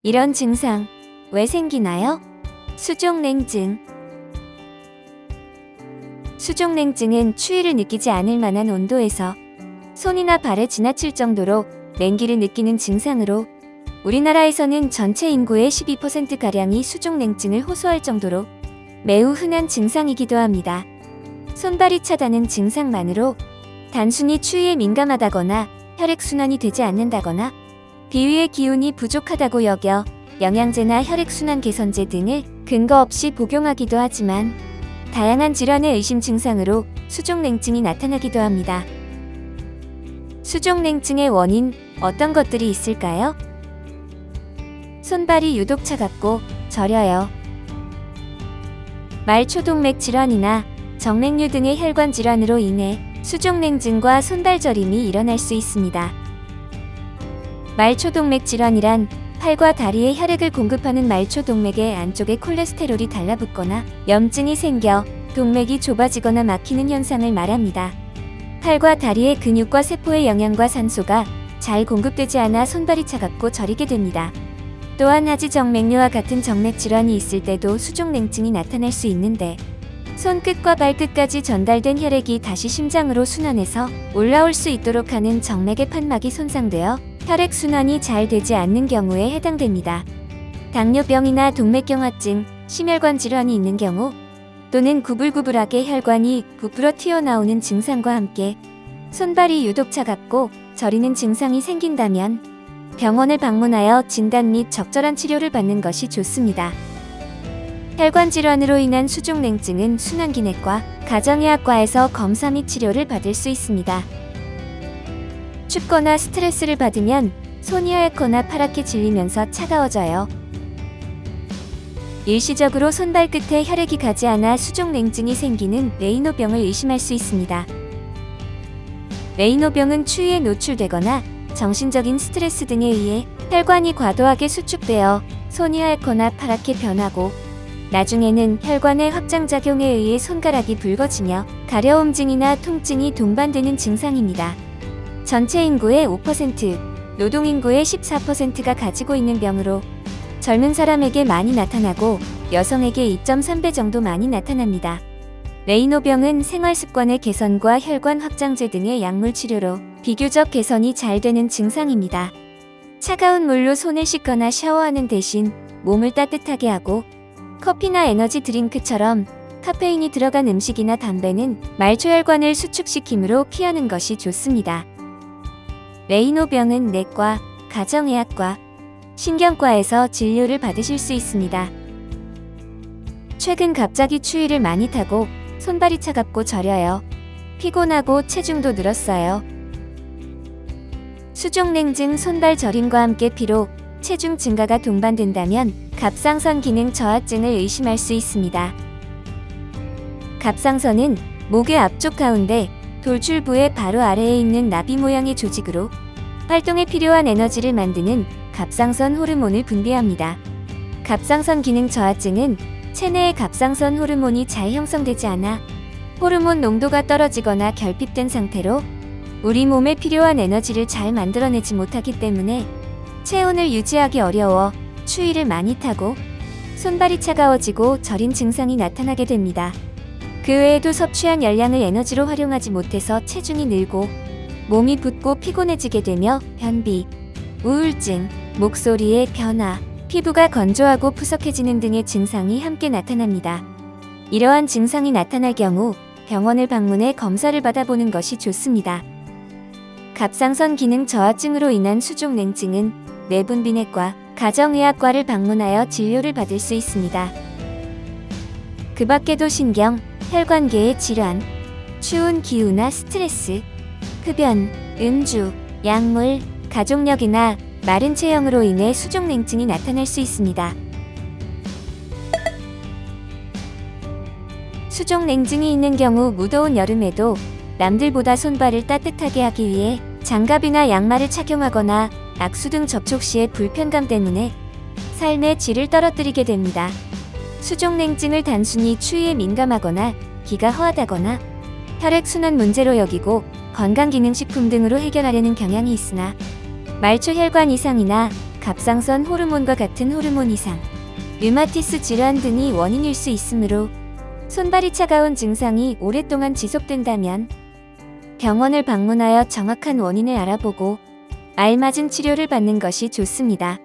이런 증상 왜 생기나요? 수족냉증. 수족냉증은 추위를 느끼지 않을 만한 온도에서 손이나 발에 지나칠 정도로 냉기를 느끼는 증상으로 우리나라에서는 전체 인구의 12%가량이 수족냉증을 호소할 정도로 매우 흔한 증상이기도 합니다. 손발이 차다는 증상만으로 단순히 추위에 민감하다거나 혈액순환이 되지 않는다거나 비위의 기운이 부족하다고 여겨 영양제나 혈액순환 개선제 등을 근거 없이 복용하기도 하지만 다양한 질환의 의심 증상으로 수족냉증이 나타나기도 합니다. 수족냉증의 원인 어떤 것들이 있을까요? 손발이 유독 차갑고 저려요. 말초동맥 질환이나 정맥류 등의 혈관 질환으로 인해 수족냉증과 손발 저림이 일어날 수 있습니다. 말초동맥 질환이란 팔과 다리에 혈액을 공급하는 말초동맥의 안쪽에 콜레스테롤이 달라붙거나 염증이 생겨 동맥이 좁아지거나 막히는 현상을 말합니다. 팔과 다리의 근육과 세포의 영양과 산소가 잘 공급되지 않아 손발이 차갑고 저리게 됩니다. 또한 하지정맥류와 같은 정맥 질환이 있을 때도 수족냉증이 나타날 수 있는데 손끝과 발끝까지 전달된 혈액이 다시 심장으로 순환해서 올라올 수 있도록 하는 정맥의 판막이 손상되어 혈액순환이 잘 되지 않는 경우에 해당됩니다. 당뇨병이나 동맥경화증, 심혈관 질환이 있는 경우 또는 구불구불하게 혈관이 부풀어 튀어나오는 증상과 함께 손발이 유독 차갑고 저리는 증상이 생긴다면 병원을 방문하여 진단 및 적절한 치료를 받는 것이 좋습니다. 혈관 질환으로 인한 수족냉증은 순환기내과, 가정의학과에서 검사 및 치료를 받을 수 있습니다. 춥거나 스트레스를 받으면 손이 하얗거나 파랗게 질리면서 차가워져요. 일시적으로 손발 끝에 혈액이 가지 않아 수족냉증이 생기는 레이노병을 의심할 수 있습니다. 레이노병은 추위에 노출되거나 정신적인 스트레스 등에 의해 혈관이 과도하게 수축되어 손이 하얗거나 파랗게 변하고 나중에는 혈관의 확장작용에 의해 손가락이 붉어지며 가려움증이나 통증이 동반되는 증상입니다. 전체 인구의 5%, 노동인구의 14%가 가지고 있는 병으로 젊은 사람에게 많이 나타나고 여성에게 2.3배 정도 많이 나타납니다. 레이노병은 생활습관의 개선과 혈관 확장제 등의 약물 치료로 비교적 개선이 잘 되는 증상입니다. 차가운 물로 손을 씻거나 샤워하는 대신 몸을 따뜻하게 하고 커피나 에너지 드링크처럼 카페인이 들어간 음식이나 담배는 말초혈관을 수축시키므로 피하는 것이 좋습니다. 레이노병은 내과, 가정의학과, 신경과에서 진료를 받으실 수 있습니다. 최근 갑자기 추위를 많이 타고 손발이 차갑고 저려요. 피곤하고 체중도 늘었어요. 수족냉증, 손발 저림과 함께 피로, 체중 증가가 동반된다면 갑상선 기능 저하증을 의심할 수 있습니다. 갑상선은 목의 앞쪽 가운데 돌출부의 바로 아래에 있는 나비 모양의 조직으로 활동에 필요한 에너지를 만드는 갑상선 호르몬을 분비합니다. 갑상선 기능 저하증은 체내의 갑상선 호르몬이 잘 형성되지 않아 호르몬 농도가 떨어지거나 결핍된 상태로 우리 몸에 필요한 에너지를 잘 만들어내지 못하기 때문에 체온을 유지하기 어려워 추위를 많이 타고 손발이 차가워지고 저린 증상이 나타나게 됩니다. 그 외에도 섭취한 열량을 에너지로 활용하지 못해서 체중이 늘고 몸이 붓고 피곤해지게 되며 변비, 우울증, 목소리의 변화, 피부가 건조하고 푸석해지는 등의 증상이 함께 나타납니다. 이러한 증상이 나타날 경우 병원을 방문해 검사를 받아보는 것이 좋습니다. 갑상선 기능 저하증으로 인한 수족냉증은 내분비내과, 가정의학과를 방문하여 진료를 받을 수 있습니다. 그 밖에도 신경, 혈관계의 질환, 추운 기후나 스트레스, 흡연, 음주, 약물, 가족력이나 마른 체형으로 인해 수족냉증이 나타날 수 있습니다. 수족냉증이 있는 경우 무더운 여름에도 남들보다 손발을 따뜻하게 하기 위해 장갑이나 양말을 착용하거나 악수 등 접촉 시의 불편감 때문에 삶의 질을 떨어뜨리게 됩니다. 수족냉증을 단순히 추위에 민감하거나 기가 허하다거나 혈액순환 문제로 여기고 건강기능식품 등으로 해결하려는 경향이 있으나 말초혈관 이상이나 갑상선 호르몬과 같은 호르몬 이상, 류마티스 질환 등이 원인일 수 있으므로 손발이 차가운 증상이 오랫동안 지속된다면 병원을 방문하여 정확한 원인을 알아보고 알맞은 치료를 받는 것이 좋습니다.